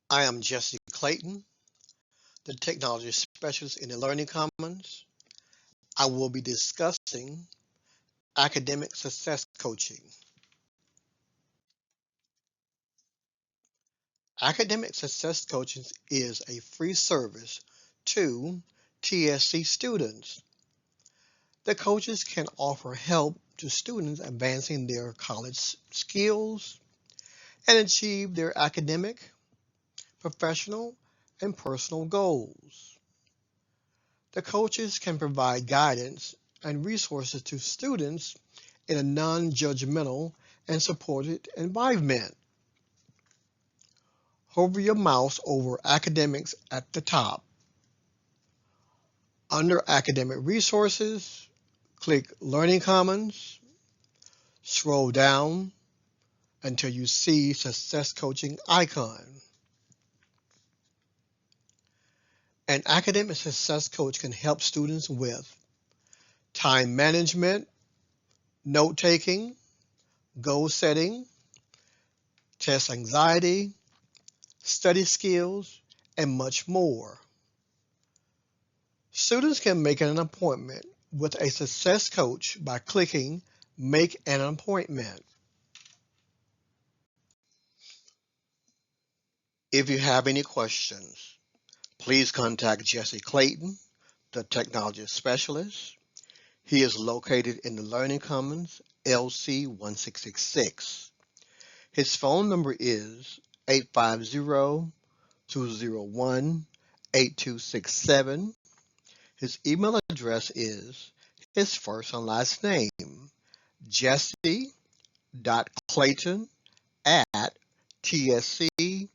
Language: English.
I am Jesse Clayton, the technology specialist in the Learning Commons. I will be discussing academic success coaching. Academic success coaching is a free service to TSC students. The coaches can offer help to students advancing their college skills and achieve their academic, professional, and personal goals. The coaches can provide guidance and resources to students in a non-judgmental and supported environment. Hover your mouse over academics at the top. Under academic resources, click Learning Commons, scroll down until you see Success Coaching icon. An academic success coach can help students with time management, note-taking, goal setting, test anxiety, study skills, and much more. Students can make an appointment with a success coach by clicking Make an Appointment. If you have any questions, please contact Jesse Clayton, the technology specialist. He is located in the Learning Commons LC 1666. His phone number is 850-201-8267. His email address is his first and last name, jesse.clayton at tsc.fl.edu.